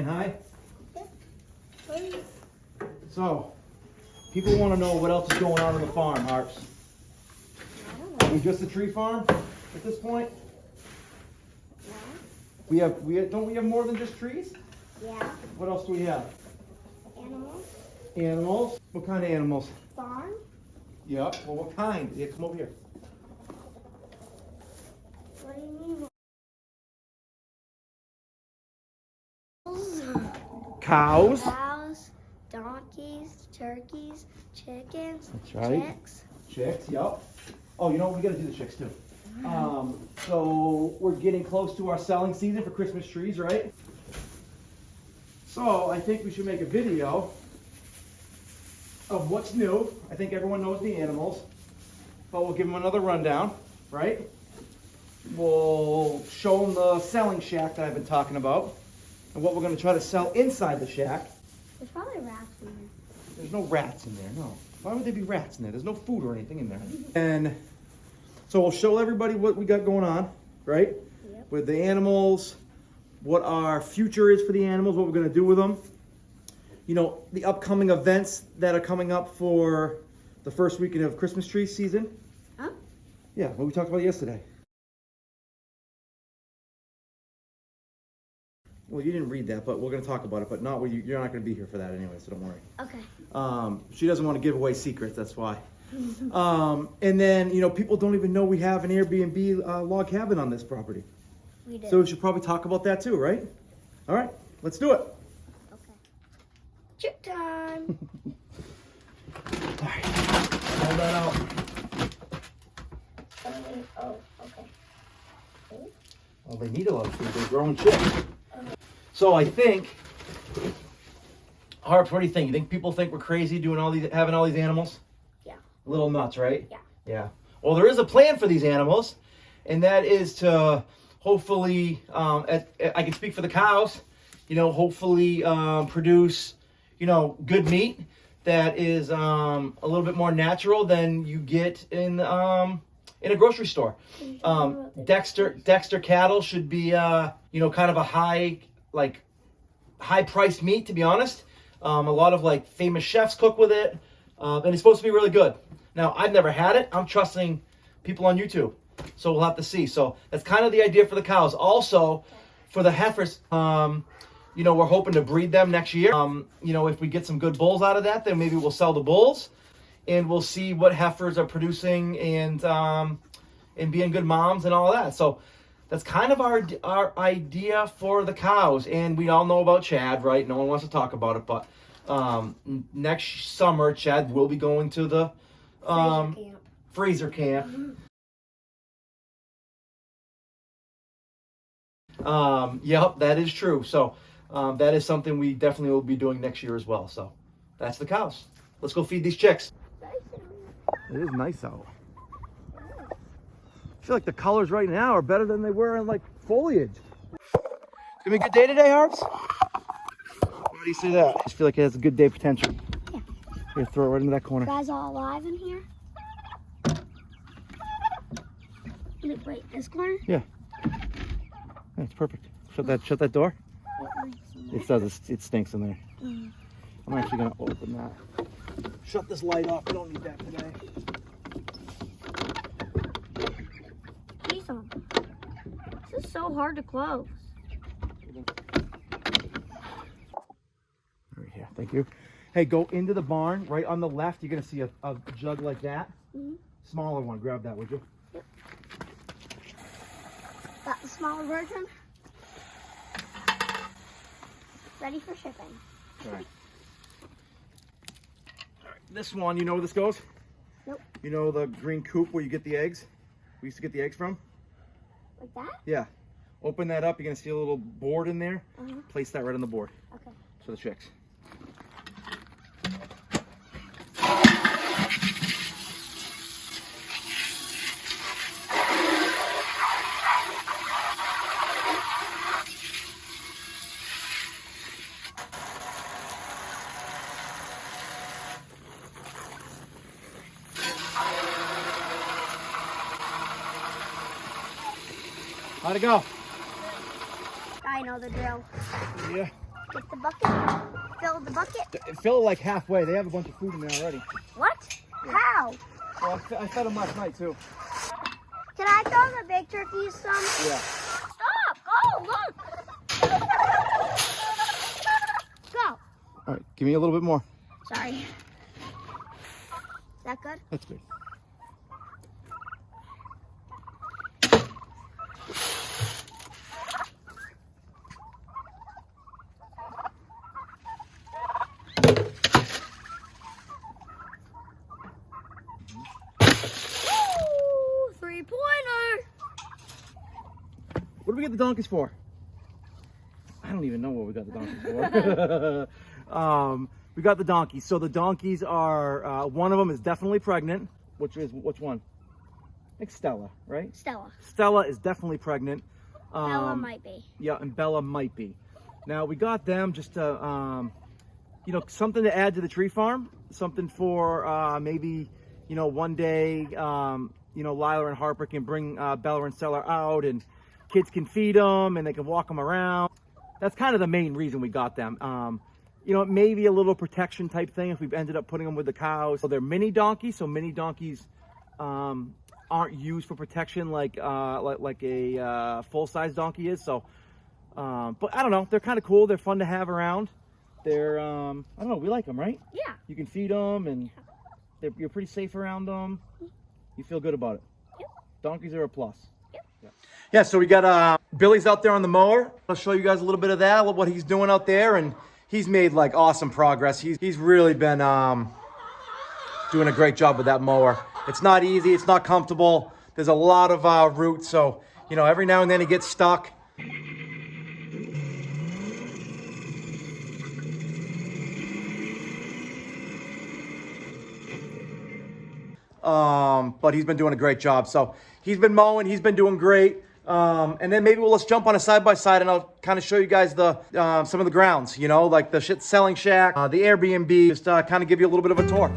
saying hi? So, people want to know what else is going on the farm, Harps. Are we just a tree farm at this point? Yeah. Don't we have more than just trees? Yeah. What else do we have? Animals. Animals? What kind of animals? Farm. Yeah. Well, what kind? Yeah, come over here. What do you mean? Cows. Cows, donkeys, turkeys, chickens, That's right. chicks. Chicks, yep. Oh, you know what? We got to do the chicks too. So we're getting close to our selling season for Christmas trees, right? So I think we should make a video of what's new. I think everyone knows the animals, but we'll give them another rundown, right? We'll show them the selling shack that I've been talking about and what we're going to try to sell inside the shack. There's probably rats in there. There's no rats in there, no. Why would there be rats in there? There's no food or anything in there. And so we'll show everybody what we got going on, right? Yep. With the animals, what our future is for the animals, what we're going to do with them. You know, the upcoming events that are coming up for the first weekend of Christmas tree season. Huh? Yeah, what we talked about yesterday. Well, you didn't read that, but we're going to talk about it, but not with you. You're not going to be here for that anyway, so don't worry. Okay. She doesn't want to give away secrets, that's why. And then, you know, people don't even know we have an Airbnb log cabin on this property. We do. So we should probably talk about that too, right? All right, let's do it. Okay. Chip time. All right, hold that out. Oh, okay. Well, they need a lot of food. They're growing chicks. So I think, Harps, what do you think? You think people think we're crazy doing having all these animals? Yeah. A little nuts, right? Yeah. Yeah. Well, there is a plan for these animals, and that is to hopefully, I can speak for the cows, you know, hopefully produce, you know, good meat that is a little bit more natural than you get in a grocery store. Dexter cattle should be, you know, kind of a high priced meat, to be honest. A lot of like famous chefs cook with it, and it's supposed to be really good. Now, I've never had it. I'm trusting people on YouTube, so we'll have to see. So that's kind of the idea for the cows. Also, for the heifers, you know, we're hoping to breed them next year. You know, if we get some good bulls out of that, then maybe we'll sell the bulls, and we'll see what heifers are producing and being good moms and all that. So that's kind of our idea for the cows. And we all know about Chad, right? No one wants to talk about it, but next summer, Chad will be going to the freezer camp. Yep, that is true. So that is something we definitely will be doing next year as well. So that's the cows. Let's go feed these chicks. It is nice out. I feel like the colors right now are better than they were in like foliage. It's gonna be a good day today, Harps? Why do you say that? I just feel like it has a good day potential. Yeah. Here, throw it right into that corner. You guys all alive in here? Wait, this corner? Yeah. It's perfect. Shut that door. It does. It stinks in there. I'm actually gonna open that. Shut this light off. We don't need that today. This is so hard to close. Right here. Thank you. Hey, go into the barn. Right on the left, you're gonna see a jug like that. Smaller one. Grab that, would you? Yep. Got the smaller version. Ready for shipping. All right. This one, you know where this goes? Nope. You know the green coop where you get the eggs? We used to get the eggs from? Like that? Yeah. Open that up. You're going to see a little board in there. Place that right on the board. Okay. For the chicks. How'd it go? I know the drill. Yeah. Get the bucket. Fill the bucket. Fill it like halfway. They have a bunch of food in there already. What? How? Well, I fed them last night too. Can I throw the big turkeys some? Yeah. Stop! Go! Look! Go! All right, give me a little bit more. Sorry. Is that good? That's good. Woo! 3-pointer! What do we get the donkeys for? I don't even know what we got the donkeys for. We got the donkeys. So the donkeys are, one of them is definitely pregnant. Which one? I think Stella, right? Stella. Stella is definitely pregnant. Bella might be. Yeah, and Bella might be. Now we got them just to, something to add to the tree farm. Something for maybe, one day, Lila and Harper can bring Bella and Stella out, and kids can feed them and they can walk them around. That's kind of the main reason we got them. Maybe a little protection type thing if we've ended up putting them with the cows. So they're mini donkeys, so mini donkeys aren't used for protection like a full-size donkey is. So, but I don't know, they're kind of cool. They're fun to have around. They're, I don't know, we like them, right? Yeah. You can feed them and you're pretty safe around them. You feel good about it. Yep. Donkeys are a plus. Yep. Yeah, so we got Billy's out there on the mower. I'll show you guys a little bit of that, what he's doing out there, and he's made like awesome progress. He's really been doing a great job with that mower. It's not easy, it's not comfortable. There's a lot of roots, so every now and then he gets stuck. But he's been doing a great job. So he's been mowing, he's been doing great. And then maybe let's jump on a side-by-side and I'll kind of show you guys the some of the grounds, like the selling shack, the Airbnb, just kind of give you a little bit of a tour.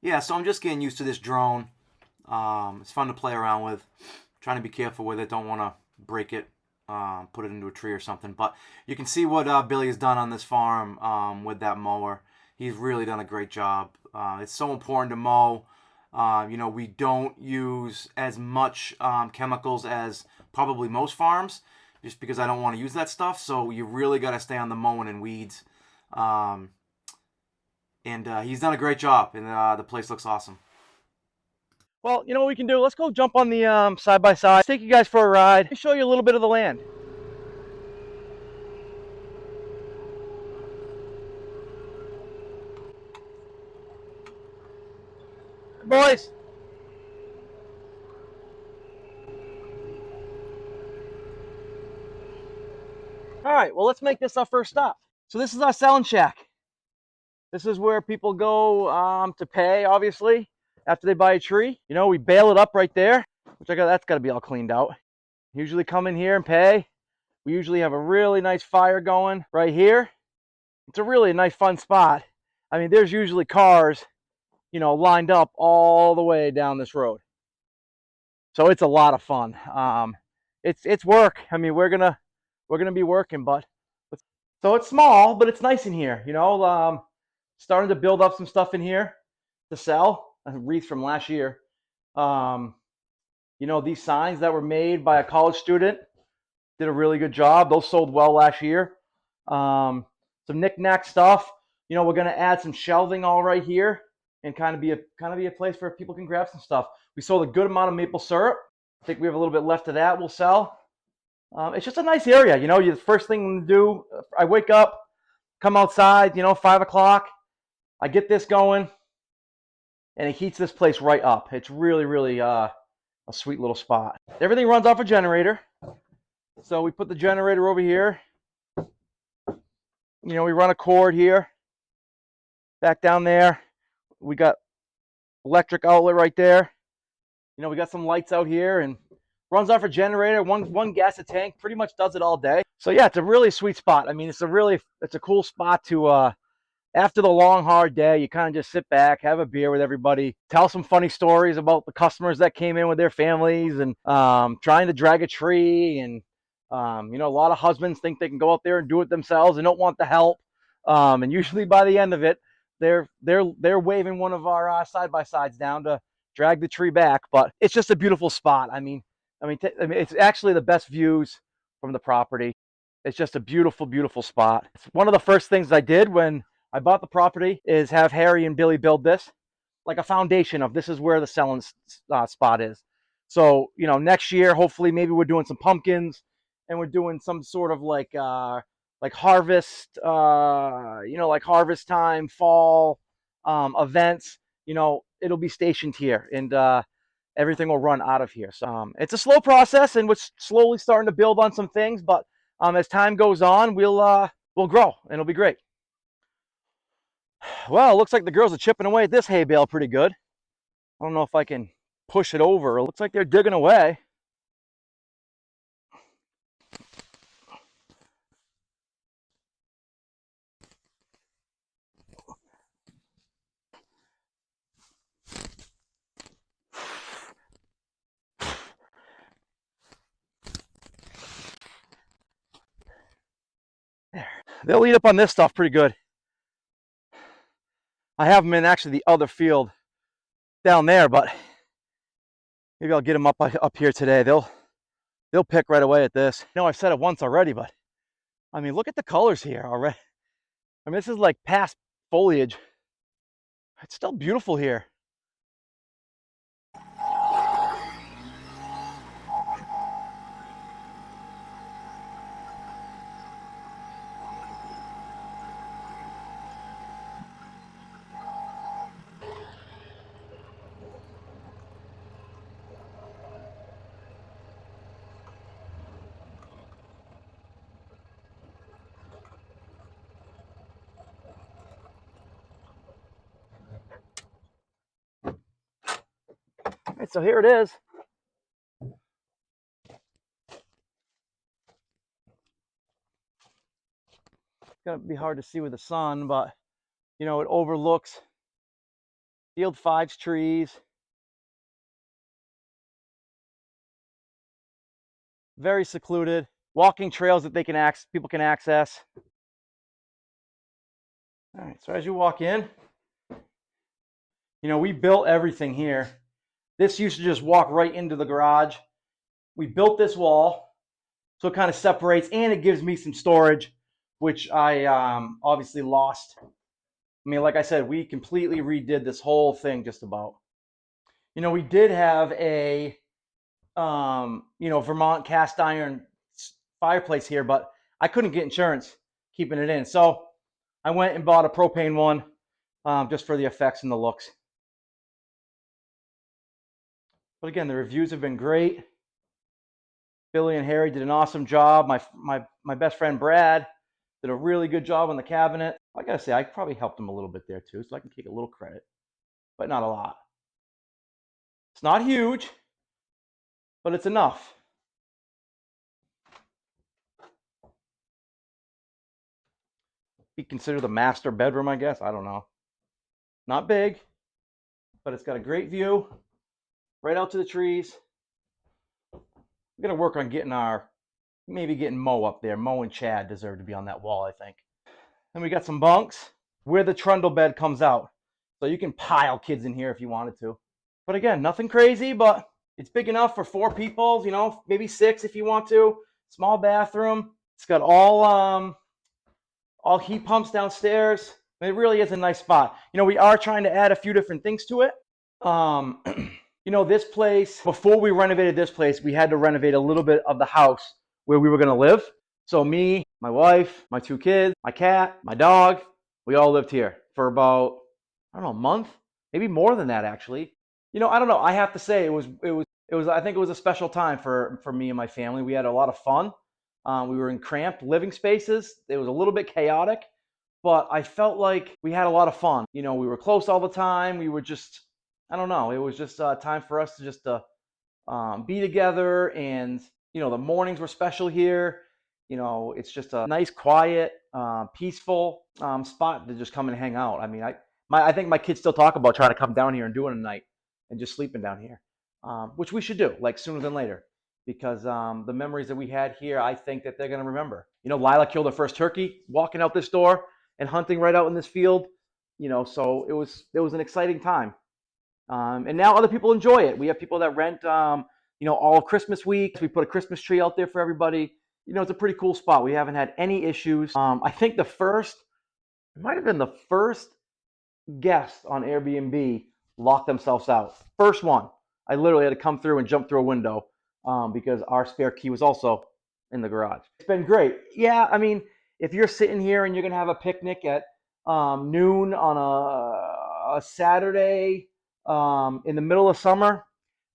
Yeah, so I'm just getting used to this drone. It's fun to play around with. Trying to be careful with it. Don't want to break it, put it into a tree or something. But you can see what Billy has done on this farm with that mower. He's really done a great job. It's so important to mow. We don't use as much chemicals as probably most farms, just because I don't want to use that stuff. So you really got to stay on the mowing and weeds. And he's done a great job, and the place looks awesome. Well, you know what we can do? Let's go jump on the side-by-side. Take you guys for a ride. Let me show you a little bit of the land. Boys. All right, well, let's make this our first stop. So this is our selling shack. This is where people go to pay, obviously, after they buy a tree. You know, we bail it up right there, which that's got to be all cleaned out. Usually come in here and pay. We usually have a really nice fire going right here. It's a really nice, fun spot. I mean, there's usually cars, you know, lined up all the way down this road. So it's a lot of fun. It's work. I mean, we're gonna be working, but so it's small, but it's nice in here. You know, starting to build up some stuff in here to sell. A wreath from last year. You know, these signs that were made by a college student did a really good job. Those sold well last year. Some knick-knack stuff. You know, we're gonna add some shelving all right here and kind of be a place where people can grab some stuff. We sold a good amount of maple syrup. I think we have a little bit left of that we'll sell. It's just a nice area. You know, the first thing to do, I wake up, come outside, you know, 5 o'clock. I get this going, and it heats this place right up. It's really, really a sweet little spot. Everything runs off a generator. So we put the generator over here. You know, we run a cord here, back down there. We got electric outlet right there. You know, we got some lights out here and runs off a generator, one gas a tank, pretty much does it all day. So yeah, it's a really sweet spot. I mean, it's a cool spot to after the long hard day, you kind of just sit back, have a beer with everybody, tell some funny stories about the customers that came in with their families and trying to drag a tree. And you know, a lot of husbands think they can go out there and do it themselves and don't want the help. And usually by the end of it, they're waving one of our side-by-sides down to drag the tree back. But it's just a beautiful spot. I mean, it's actually the best views from the property. It's just a beautiful, beautiful spot. It's one of the first things I did when I bought the property is have Harry and Billy build this, like a foundation of this is where the selling spot is. So, you know, next year, hopefully, maybe we're doing some pumpkins and we're doing some sort of like harvest, you know, like harvest time, fall events. You know, it'll be stationed here and everything will run out of here. So it's a slow process and we're slowly starting to build on some things, but as time goes on, we'll grow and it'll be great. Well, it looks like the girls are chipping away at this hay bale pretty good. I don't know if I can push it over. It looks like they're digging away. There. They'll eat up on this stuff pretty good. I have them in actually the other field down there, but maybe I'll get them up here today. They'll pick right away at this. I know I've said it once already, but I mean, look at the colors here already. I mean, this is like past foliage. It's still beautiful here. All right, so here it is. It's gonna be hard to see with the sun, but you know, it overlooks Field 5's trees. Very secluded. Walking trails that people can access. All right, so as you walk in, you know, we built everything here. This used to just walk right into the garage. We built this wall so it kind of separates and it gives me some storage, which I obviously lost. I mean, like I said, we completely redid this whole thing just about. You know, we did have a, you know, Vermont cast iron fireplace here, but I couldn't get insurance keeping it in. So I went and bought a propane one just for the effects and the looks. But again, the reviews have been great. Billy and Harry did an awesome job. My best friend Brad did a really good job on the cabinet. I gotta say, I probably helped him a little bit there too, so I can take a little credit, but not a lot. It's not huge, but it's enough. Be considered the master bedroom, I guess. I don't know. Not big, but it's got a great view right out to the trees. We're gonna work on maybe getting Mo up there. Mo and Chad deserve to be on that wall, I think. Then we got some bunks where the trundle bed comes out. So you can pile kids in here if you wanted to. But again, nothing crazy, but it's big enough for 4 people, maybe 6 if you want to. Small bathroom. It's got all heat pumps downstairs. It really is a nice spot. We are trying to add a few different things to it. This place, before we renovated this place, we had to renovate a little bit of the house where we were going to live. So me, my wife, my 2 kids, my cat, my dog, we all lived here for about, I don't know, a month, maybe more than that actually. I don't know. I have to say it was I think it was a special time for me and my family. We had a lot of fun. We were in cramped living spaces. It was a little bit chaotic, but I felt like we had a lot of fun. We were close all the time. We were just, I don't know. It was just time for us to just be together, and the mornings were special here. It's just a nice, quiet, peaceful spot to just come and hang out. I mean, I think my kids still talk about trying to come down here and doing a night and just sleeping down here, which we should do, like sooner than later, because the memories that we had here, I think that they're going to remember. Lila killed her first turkey walking out this door and hunting right out in this field. So it was an exciting time. And now other people enjoy it. We have people that rent, all of Christmas week. We put a Christmas tree out there for everybody. It's a pretty cool spot. We haven't had any issues. I think it might have been the first guest on Airbnb locked themselves out. First one. I literally had to come through and jump through a window because our spare key was also in the garage. It's been great. Yeah, I mean, if you're sitting here and you're going to have a picnic at noon on a Saturday in the middle of summer,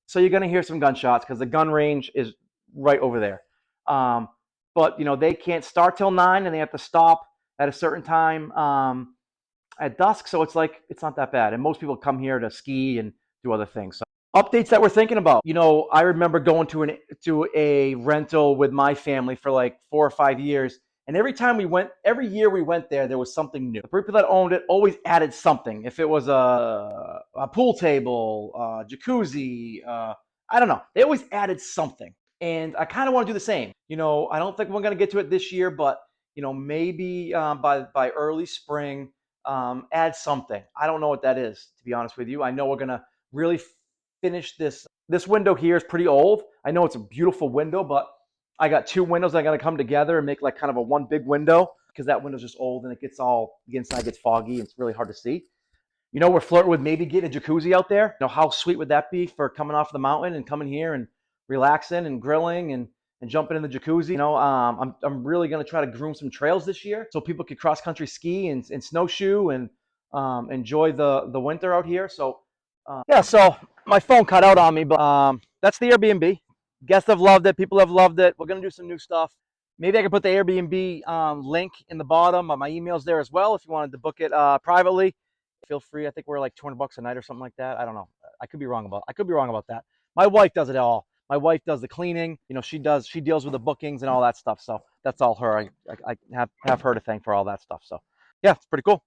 so you're going to hear some gunshots because the gun range is right over there. But they can't start till 9 and they have to stop at a certain time at dusk. So it's not that bad. And most people come here to ski and do other things. So updates that we're thinking about. I remember going to a rental with my family for like 4 or 5 years. And every year we went there was something new. The people that owned it always added something. If it was a pool table, jacuzzi, I don't know. They always added something. And I kind of want to do the same. I don't think we're going to get to it this year, but maybe by early spring, add something. I don't know what that is, to be honest with you. I know we're going to really finish this. This window here is pretty old. I know it's a beautiful window, but I got 2 windows that got to come together and make like kind of a one big window because that window's just old and the inside gets foggy and it's really hard to see. We're flirting with maybe getting a jacuzzi out there. How sweet would that be for coming off the mountain and coming here and relaxing and grilling and jumping in the jacuzzi. I'm really going to try to groom some trails this year so people could cross country ski and snowshoe and enjoy the winter out here. So so my phone cut out on me, but that's the Airbnb. Guests have loved it. People have loved it. We're going to do some new stuff. Maybe I can put the Airbnb link in the bottom. My email's there as well if you wanted to book it privately. Feel free. I think we're like $200 a night or something like that. I don't know. I could be wrong about that. My wife does it all. My wife does the cleaning. She deals with the bookings and all that stuff. So that's all her. I have her to thank for all that stuff. So yeah, it's pretty cool.